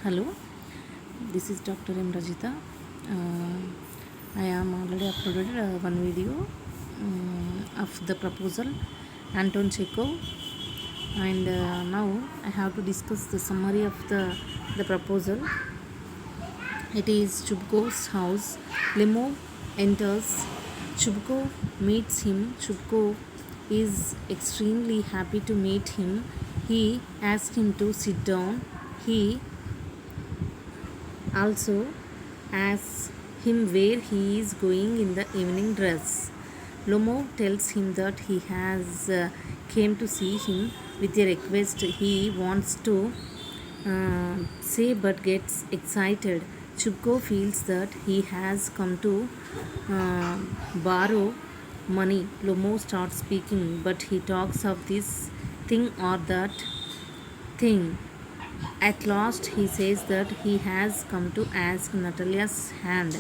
Hello, this is Dr. M. Rajita. I am already uploaded one video of the proposal Anton Chekhov, and now I have to discuss the summary of the proposal. It is Chubkov's house. Lemov enters. Chubkov meets him. Chubkov is extremely happy to meet him. He asks him to sit down. He also asks him where he is going in the evening dress. Lomov tells him that he has came to see him with a request he wants to say but gets excited. Chubko feels that he has come to borrow money. Lomov starts speaking, but he talks of this thing or that thing. At last, he says that he has come to ask Natalia's hand.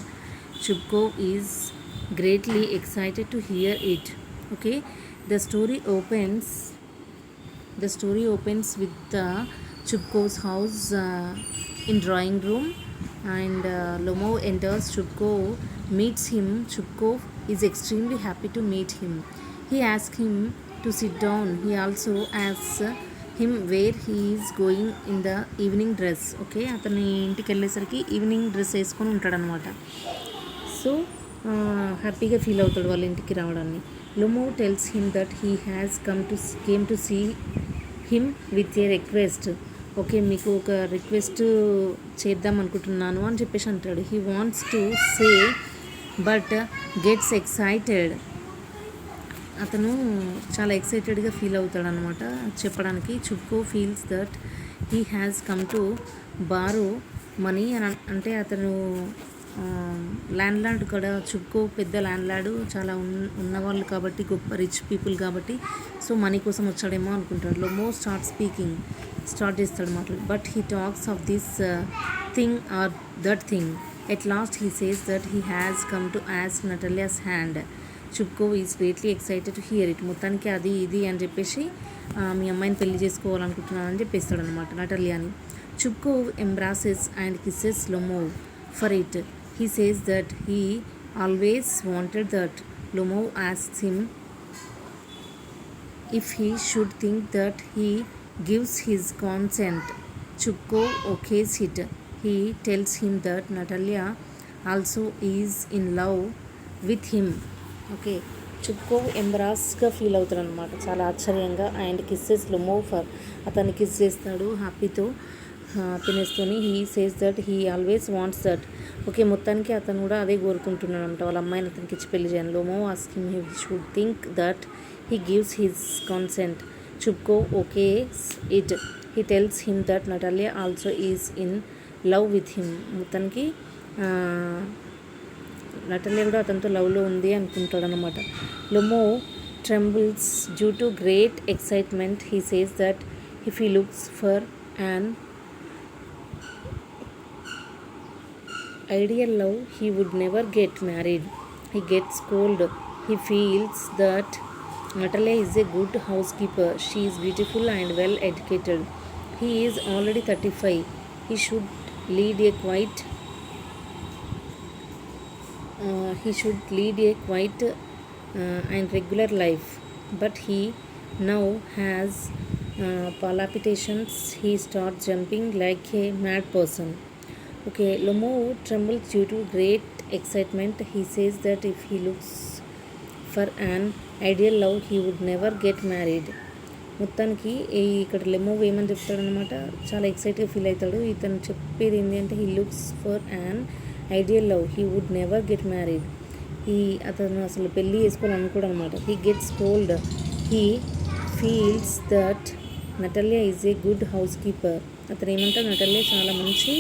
Chubkov is greatly excited to hear it. Okay, the story opens. The story opens with Chubkov's house in drawing room, and Lomov enters. Chubkov meets him. Chubkov is extremely happy to meet him. He asks him to sit down. He also asks him wear he is going in the evening dress. Okay, అతని ఇంటికి వెళ్ళేసరికి evening dress వేసుకొని ఉంటాడనమాట. So హ్యాపీగా feel అవుతాడు వాళ్ళ ఇంటికి రావడాన్ని. Lomov tells him that he has come to see him with a request. Okay, మీకు ఒక రిక్వెస్ట్ చేద్దాం అనుకుంటున్నాను అని చెప్పేసి అంటాడు. He wants to say but gets excited. అతను చాలా ఎక్సైటెడ్గా ఫీల్ అవుతాడు అనమాట చెప్పడానికి. Chubukov feels that he has come to borrow money అని అంటే అతను ల్యాండ్ లార్డ్ కూడా. చుబ్కో పెద్ద ల్యాండ్ లార్డ్, చాలా ఉన్నవాళ్ళు కాబట్టి, గొప్ప రిచ్ పీపుల్ కాబట్టి, సో మనీ కోసం వచ్చాడేమో అనుకుంటాడు. లొమో స్టార్ట్ చేస్తాడు మాటలు. But he talks of this thing or that thing. At last he says that he has come to ask Natalia's hand. Chubukov is greatly excited to hear it. మొత్తానికి అది ఇది అని చెప్పేసి మీ అమ్మాయిని పెళ్లి చేసుకోవాలనుకుంటున్నాను అని చెప్పేస్తాడు అనమాట నటాలియాని. Chubukov embraces and kisses Lomov for it. He says that he always wanted that. Lomov asks him if he should think that he gives his consent. Chubukov okays it. He tells him that Natalia also is in love with him. Okay, Chubukov ఎంబ్రాస్గా feel అవుతాడు అనమాట, చాలా ఆశ్చర్యంగా. And kisses Lomov for. అతన్ని kiss చేస్తాడు హ్యాపీనెస్తోని. He says that he always wants that. Okay, మొత్తానికి అతను కూడా అదే కోరుకుంటున్నాడు అంట, వాళ్ళ అమ్మాయిని అతనికి ఇచ్చి పెళ్లి చేయాలి. Lomov ask him he should think that he gives his consent. Chubukov okays it. He tells him that Natalia also is in love with him. మొత్తానికి నటాలియా కూడా అతనితో లవ్లో ఉంది అనుకుంటాడు అనమాట. Lomov trembles due to great excitement. He says that if he looks for an ideal love he would never get married. He gets cold. He feels that Natalia is a good house keeper. She is beautiful and well educated. He is already 35. He should lead a quiet and regular life, but he now has palpitations. He starts jumping like a mad person. Okay, Lomo trembles due to great excitement. He says that if he looks for an ideal love he would never get married. మొత్తానికి ఇక్కడ లెమో ఏమని చెప్తాడనమాట, చాలా ఎక్సైట్గా feel అవుతాడు. ఇతను చెప్పేది ఏంటి అంటే he looks for an ideal love he would never get married. అతను అసలు పెళ్ళి చేసుకోవాలనుకోడు అనమాట. He gets cold. He feels that Natalia is a good house keeper. అతను ఏమంటాడు, నటాలియా చాలా మంచి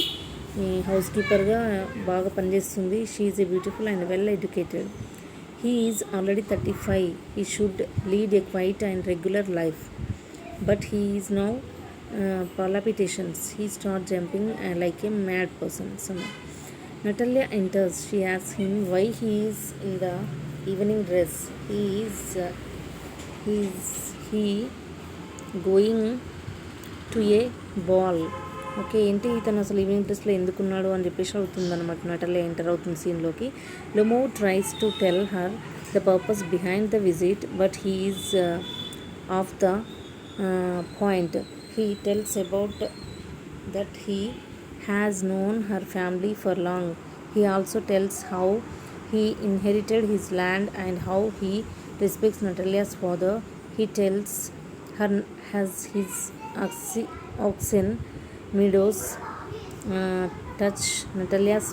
హౌస్ కీపర్గా బాగా పనిచేస్తుంది. She is a beautiful and well educated. He is already 35. He should lead a quiet and regular life, but he is now palpitations. He starts jumping like a mad person. Natalia enters. She asks him why he is in the evening dress. He going to a ball. Okay, ఏంటి ఇతను అసలు evening డ్రెస్లో ఎందుకున్నాడు అని చెప్పేసి అవుతుందన్నమాట. Natalia enter అవుతుంది సీన్లోకి. Lomov tries to tell her the purpose behind the visit, but he is of the point. He tells about that he has known her family for long. He also tells how he inherited his land and how he respects Natalia's father. He tells her has his oxen meadows touch Natalia's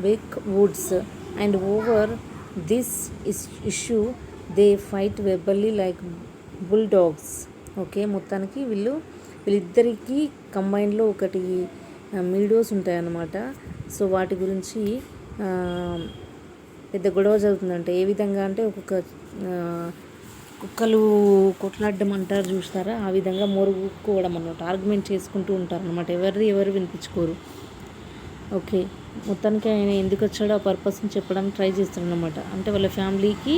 big woods, and over this issue they fight verbally like bulldogs. Okay, మొత్తానికి వీళ్ళిద్దరికీ కంబైన్లో ఒకటి meadows ఉంటాయన్నమాట. So వాటి గురించి పెద్ద గొడవ జరుగుతుందంట. ఏ విధంగా అంటే ఒక్కొక్క కుక్కలు కొట్లాడడం అంటారు చూస్తారా, ఆ విధంగా మొరుగుకోవడం అన్నమాట. ఆర్గ్యుమెంట్ చేసుకుంటూ ఉంటారు అనమాట. ఎవరు వినిపించుకోరు. ఓకే, మొత్తానికి ఆయన ఎందుకు వచ్చాడో ఆ పర్పస్ని చెప్పడానికి ట్రై చేస్తాడనమాట. అంటే వాళ్ళ ఫ్యామిలీకి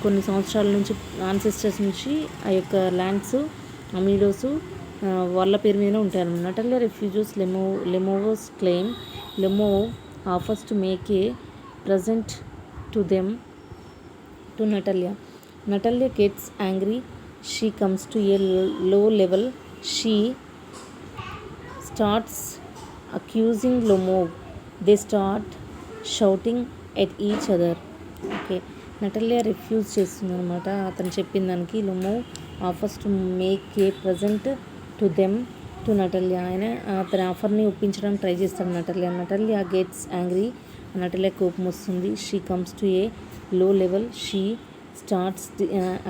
కొన్ని సంవత్సరాల నుంచి ఆన్సెస్టర్స్ నుంచి ఆ యొక్క ల్యాండ్స్, ఆ మీడోస్ వాళ్ళ పేరు మీద ఉంటాయన్నమాట. Natalia refuses Lomov's claim. Lomov offers to make a present to them, to Natalia. Natalia gets angry. She comes to a low level. She starts accusing Lomov. They start shouting at each other. Okay, Natalia refuse చేస్తుంది అనమాట అతను చెప్పిన దానికి. Lomov offers to make a present to them, to Natalia. ఆయన అతని ఆఫర్ని ఒప్పించడానికి try చేస్తాడు Natalia. Natalia gets angry. Natalia కోపం వస్తుంది. She comes to a low level. She starts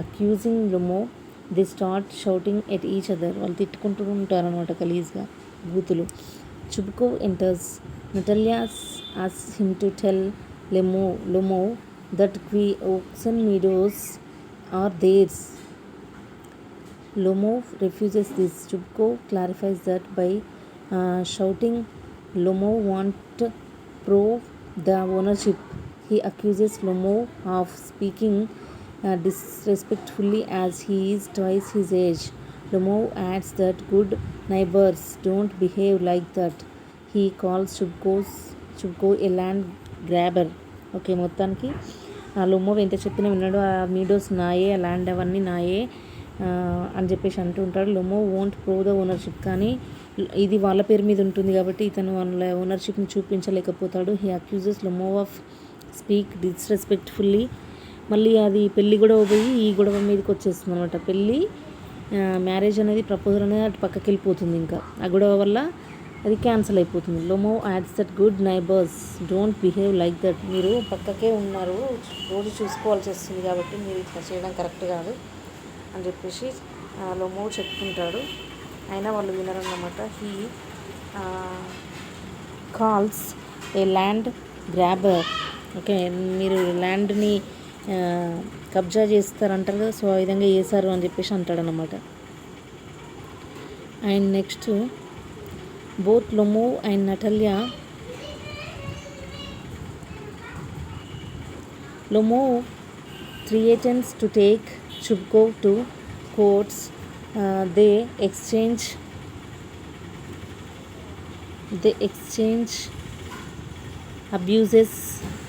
accusing Lomov. The start shouting at each other. వాళ్ళు తిట్టుకుంటూ ఉంటారు అనమాట గలీజ్గా, బూతులు. Enters. Natalia asks him to tell Lomo that oxen meadows are theirs. Lomo refuses this. Chubko clarifies that by shouting Lomo want to prove the ownership. He accuses Lomo of speaking disrespectfully as he is twice his age. Lomo adds that good neighbors don't behave like that. He calls Chubko a land grabber. Okay, మొత్తానికి లొమో ఎంత చెప్పినా విన్నాడు. ఆ meadows నాయే, ఆ land అవన్నీ నాయే అని చెప్పేసి అంటూ ఉంటాడు. Lomov won't prove the ownership. కానీ ఇది వాళ్ళ పేరు మీద ఉంటుంది కాబట్టి ఇతను వాళ్ళ ఓనర్షిప్ని చూపించలేకపోతాడు. He accuses Lomov of speak disrespectfully. మళ్ళీ అది పెళ్ళి గొడవ పోయి ఈ గొడవ మీదకి వచ్చేస్తుంది అనమాట. పెళ్ళి మ్యారేజ్ అనేది, ప్రపోజల్ అనేది అటు పక్కకి వెళ్ళిపోతుంది. ఇంకా ఆ గొడవ వల్ల అది క్యాన్సిల్ అయిపోతుంది. Lomov adds that good neighbours don't behave like that. మీరు పక్కకే ఉన్నారు, రోజు చూసుకోవాల్సి వస్తుంది కాబట్టి మీరు ఇట్లా చేయడం కరెక్ట్ కాదు అని చెప్పేసి లొమో చెప్పుకుంటాడు. అయినా వాళ్ళు వినరన్నమాట. He calls a land grabber. Okay, మీరు ల్యాండ్ని కబ్జా చేస్తారంటారు కదా, సో ఆ విధంగా చేశారు అని చెప్పేసి అంటాడనమాట. And next both Lomo and Natalia. Lomo threatens to take Chubko to courts. They exchange abuses,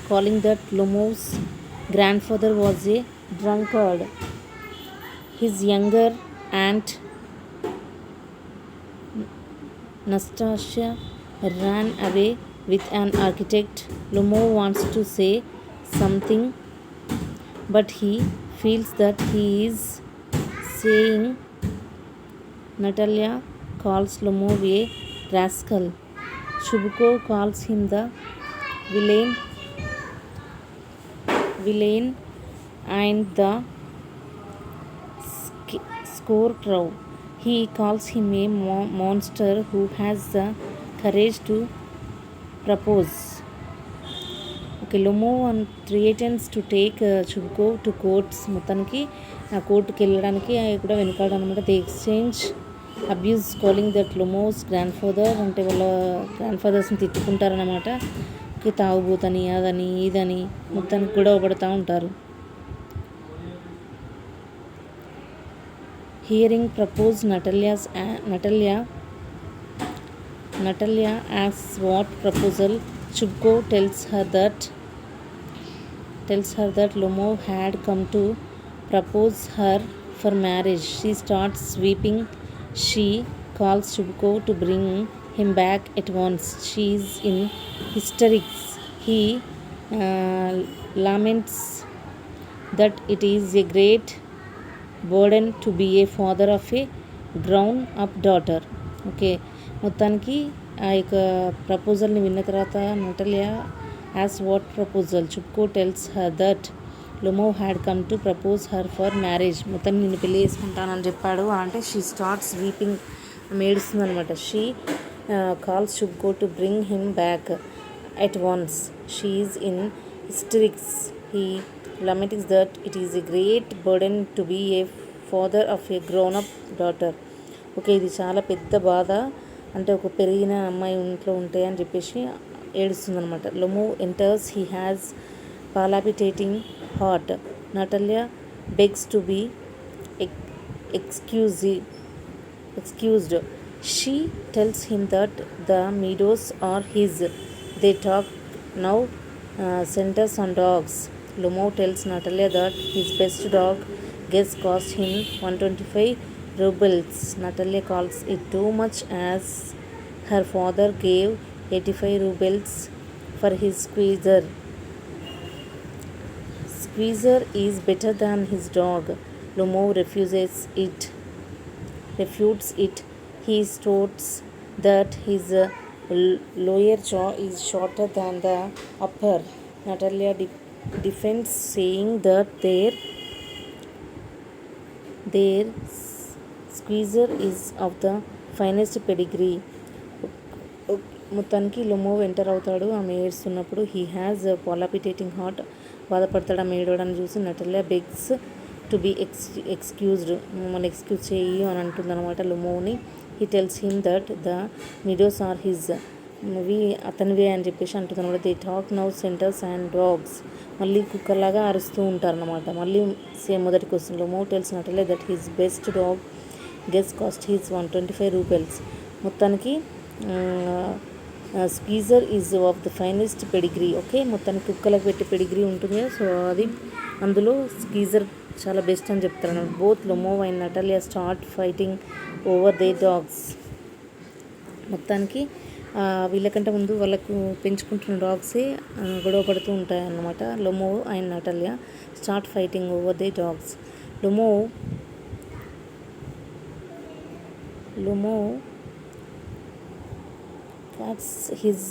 calling that Lomo's grandfather was a drunkard. His younger aunt Nastasia ran away with an architect. Lomo wants to say something, but he feels that he is saying. Natalia calls Lomo a rascal. Chubko calls him the villain and the scarecrow. He calls him a monster who has the courage to propose. Okay, Lomo threatens to take Chubko to courts. మొత్తానికి ఆ కోర్టుకి వెళ్ళడానికి కూడా వెనకాడు అనమాట. The exchange abuse, calling that Lomov's grand father. అంటే వాళ్ళ grand ఫాదర్స్ని తిట్టుకుంటారనమాట. తాగుబోతని, అదని ఇదని మొత్తానికి గొడవ పడుతూ ఉంటారు. Hearing proposed, Natalia Natalia asks what proposal. Chubko tells her that Lomo had come to propose her for marriage. She starts weeping. She calls Chubko to bring him back at once. She is in hysterics. He laments that it is a great burden to be a father of a grown up daughter. Okay, మొత్తానికి ఆ యొక్క ప్రపోజల్ని విన్న తర్వాత Natalia యాస్ what proposal. Chubukov tells her that Lomov had come to propose her for marriage. మొత్తం నేను పెళ్ళి చేసుకుంటానని చెప్పాడు అంటే షీ స్టార్ట్స్ వీపింగ్, ఏడుస్తుంది అనమాట. She calls Chubukov to bring him back at once. She is in hysterics. He laments that it is a great burden to be a father of a grown-up daughter. Okay, ఇది చాలా పెద్ద బాధ, అంటే ఒక పెరిగిన అమ్మాయి ఇంట్లో ఉంటే అని చెప్పేసి ఏడుస్తుంది అనమాట. Lomov enters. He has palpitating heart. Natalia begs to be excused. She tells him that the meadows are his. They talk now centers on dogs. Lomo tells Natalia that his best dog guess cost him 125 rubles. Natalia calls it too much as her father gave 85 rubles for his squeezer. Squeezer is better than his dog. Lomo refutes it. He states that his lower jaw is shorter than the upper. Natalia defends, saying that their squeezer is of the finest pedigree. మొత్తానికి లొమో enter అవుతాడు. ఆమె ఏడుస్తున్నప్పుడు he has palpitating heart. బాధపడతాడు ఆమె ఏడవడాన్ని చూసి. Natalia begs to be excused. మమ్మల్ని excuse చేయి అని అంటుందన్నమాట లొమోని. He tells him that the meadows are his. అవి అతనివే అని చెప్పేసి అంటుందన్నమాట. They talk now centres and dogs. మళ్ళీ కుక్కర్లాగా అరుస్తూ ఉంటారన్నమాట. మళ్ళీ సేమ్ మొదటికి వస్తుంది. Lomov tells Natalia that his best dog guess cost his 125 rupees. మొత్తానికి Squeezer is of the finest pedigree. Okay, మొత్తానికి కుక్కలకు పెట్టే పెడిగ్రీ ఉంటుంది కదా, సో అది అందులో స్క్వీజర్ చాలా బెస్ట్ అని చెప్తారు. Both Lomov and Natalia start fighting over they dogs. మొత్తానికి వీళ్ళకంటే ముందు వాళ్ళకు పెంచుకుంటున్న డాగ్సే గొడవ పడుతూ ఉంటాయి అన్నమాట. Lomov and Natalia start fighting over they dogs. Lomov that's his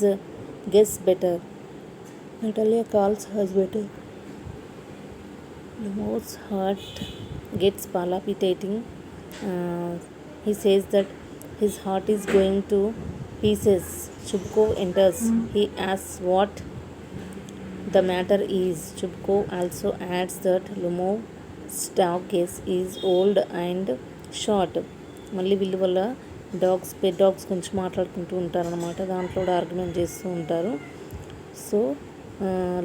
guess better. Natalia calls hers better. Lomo's heart gets palpitating. He says that his heart is going to pieces. Chubko enters. He asks what the matter is. Chubko also adds that Lomo's dog guess is old and short. మళ్ళీ వీళ్ళు వల్ల పెట్ dogs గురించి మాట్లాడుకుంటూ ఉంటారనమాట. దాంట్లో కూడా argument చేస్తూ ఉంటారు. So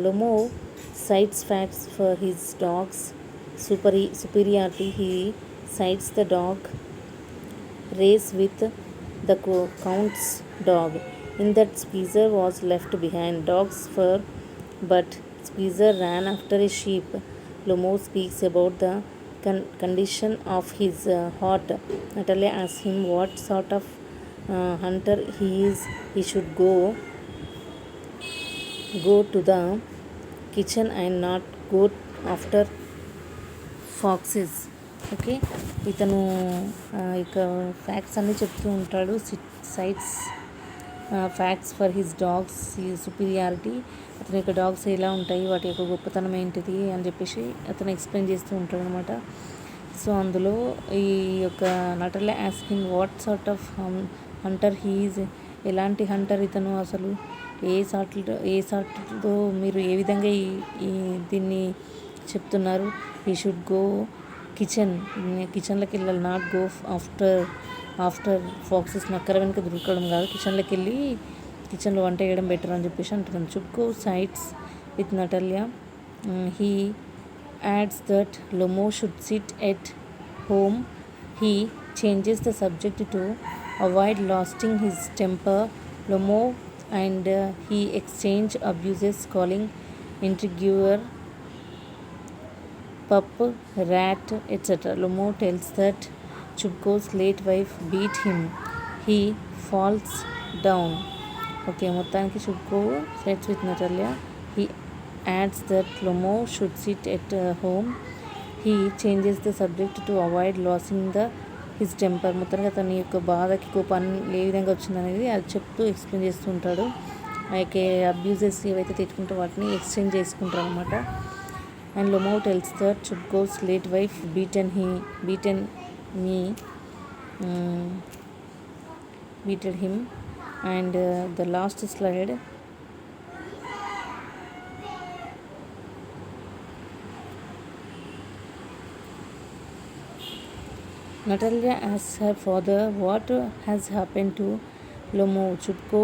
Lomov cites facts for his dogs superiority. He cites the dog race with the count's dog, in that Squeezer was left behind. Dogs fur, but Squeezer ran after a sheep. Lomo speaks about the condition of his heart. Natalia asks him what sort of hunter he is. He should go to the kitchen and not go after foxes. Okay, ఇతను ఇక facts అన్నీ చెప్తూ ఉంటాడు. Cites facts for his dogs superiority. అతని యొక్క dogs ఎలా ఉంటాయి, వాటి యొక్క గొప్పతనం ఏంటిది అని చెప్పేసి అతను ఎక్స్ప్లెయిన్ చేస్తూ ఉంటాడు అనమాట. సో అందులో ఈ యొక్క Natalia asking what sort of hunter he's. ఎలాంటి హంటర్ ఇతను, అసలు ఏ సార్ట్తో మీరు ఏ విధంగా ఈ దీన్ని చెప్తున్నారు. హీ షుడ్ గో కిచెన్లోకి వెళ్ళాలి. Not go after foxes. నక్కర వెనుక దొరకడం కాదు, కిచెన్లోకి వెళ్ళి కిచెన్లో వంట వేయడం బెటర్ అని చెప్పేసి అంటున్నాను. Chubukov sides with Natalia. He adds that Lomov should sit at home. He changes the subject to avoid losing his temper. Lomo and he exchange abuses, calling intriguer, pup, rat, etc. Lomo tells that Chubko's late wife beat him. He falls down. Okay, మొత్తానికి Chubko flirts with Natalia. He adds that Lomo should sit at home. He changes the subject to avoid losing his temper. మొత్తానికి అతని యొక్క బాధకి కోపాన్ని ఏ విధంగా వచ్చిందనేది అది చెప్తూ ఎక్స్ప్లెయిన్ చేస్తూ ఉంటాడు. ఆ యొక్క అబ్యూజెస్ ఏవైతే తిట్టుకుంటూ వాటిని ఎక్స్చేంజ్ చేసుకుంటారు అనమాట. And Lomov tells that Chubukov's late wife beated him. And the last slide. Natalia asks her father what has happened to Lomo. Chubko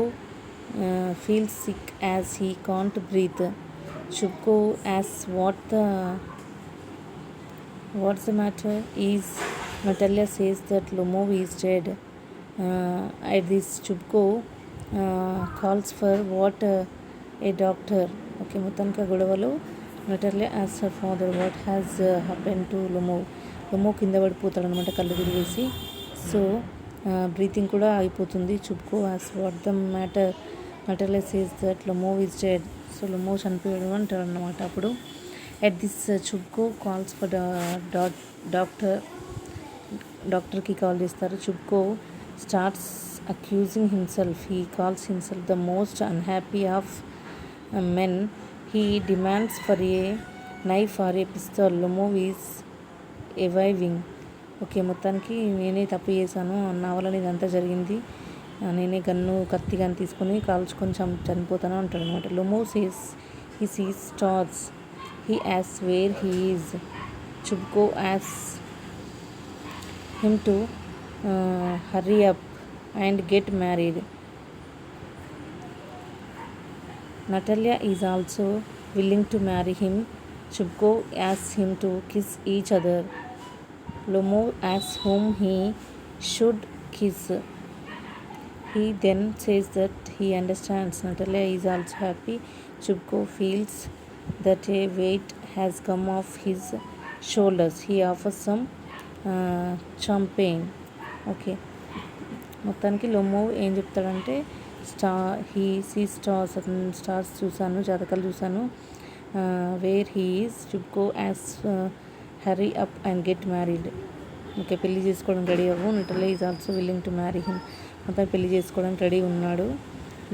feels sick as he can't breathe. Chubko asks what's the matter is. Natalia says that Lomo is dead. At this Chubko calls for a doctor. Okay, మొత్తానికి గొడవలో Natalia asks her father what has happened to Lomo. లొమో కింద పడిపోతాడు అనమాట కళ్ళు తిరిగేసి. So breathing కూడా ఆగిపోతుంది. Chubukov ఆస్ what the matter. Natalia says that Lomov is dead. So Lomov చనిపోయాడు అంటాడు అన్నమాట. అప్పుడు at this Chubukov calls for డాక్టర్కి కాల్ చేస్తారు. Chubukov starts accusing himself. He calls himself the most unhappy of men. He demands for a knife or a pistol. Lomov is reviving. Okay, మొత్తానికి నేనే తప్పు చేశాను, నా వల్ల ఇదంతా జరిగింది, నేనే కత్తి గన్ను తీసుకొని కాల్చుకొని చనిపోతాను అంటాడు అనమాట. Lomov says he sees stars. He asks where he is. Chubukov asks him to hurry up and get married. Natalia is also willing to marry him. Chubko asks him to kiss each other. Lomo asks whom he should kiss. He then says that he understands. Natalia is also happy. Chubko feels that a weight has come off his shoulders. He offers some champagne. Okay, మొత్తానికి Lomov ఏం చెప్తాడంటే he see stars, అతను stars చూశాను, జాతకాలు చూశాను. Where he is. Chubukov యాస్ hurry up and get married. Okay, పెళ్లి చేసుకోవడానికి రెడీ అవ్వు. Natalia is also willing to marry him. మొత్తం పెళ్లి చేసుకోవడానికి రెడీ ఉన్నాడు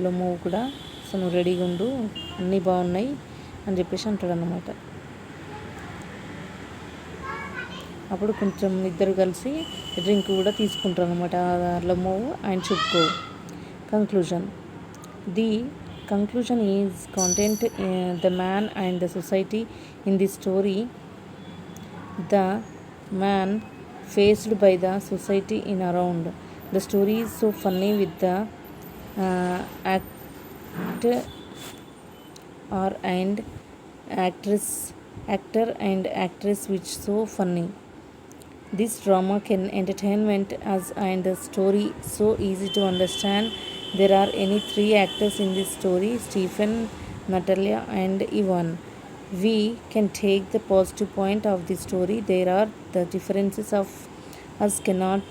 లొమో కూడా. సో నువ్వు రెడీగా ఉండు, అన్నీ బాగున్నాయి అని చెప్పేసి అంటాడు అన్నమాట. అప్పుడు కొంచెం ఇద్దరు కలిసి డ్రింక్ కూడా తీసుకుంటారు అనమాట లొమో and చుబ్కో. Conclusion. The conclusion is content the man and the society in this story. The man faced by the society in around. The story is so funny with the actor and actress which so funny. This drama can entertainment us and the story so easy to understand. There are any 3 actors in this story: Stephen, Natalia and Ivan. We can take the positive point of the story. There are the differences of us cannot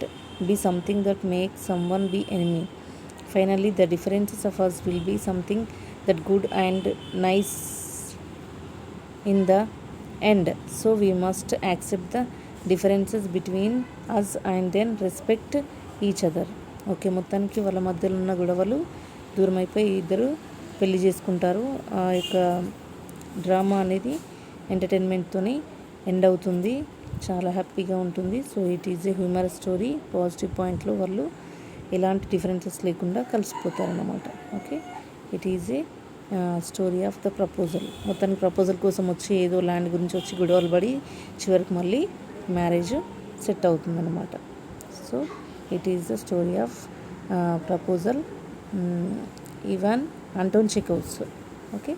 be something that makes someone be enemy. Finally, the differences of us will be something that good and nice in the end. So we must accept the differences between us and then respect each other. Okay, మొత్తానికి వాళ్ళ మధ్యలో ఉన్న గొడవలు దూరం అయిపోయి ఇద్దరు పెళ్లి చేసుకుంటారు. ఆ యొక్క డ్రామా అనేది ఎంటర్టైన్మెంట్తోని ఎండ్ అవుతుంది. చాలా హ్యాపీగా ఉంటుంది. So it is a humorous story. Positive పాయింట్లో వాళ్ళు ఎలాంటి డిఫరెన్సెస్ లేకుండా కలిసిపోతారన్నమాట. Okay, it is a story of the proposal. మొత్తానికి ప్రపోజల్ కోసం వచ్చి ఏదో ల్యాండ్ గురించి వచ్చి గొడవలు పడి చివరికి మళ్ళీ మ్యారేజ్ సెట్ అవుతుందన్నమాట. So it is the story of proposal. Ivan Anton Chekhov's. Okay.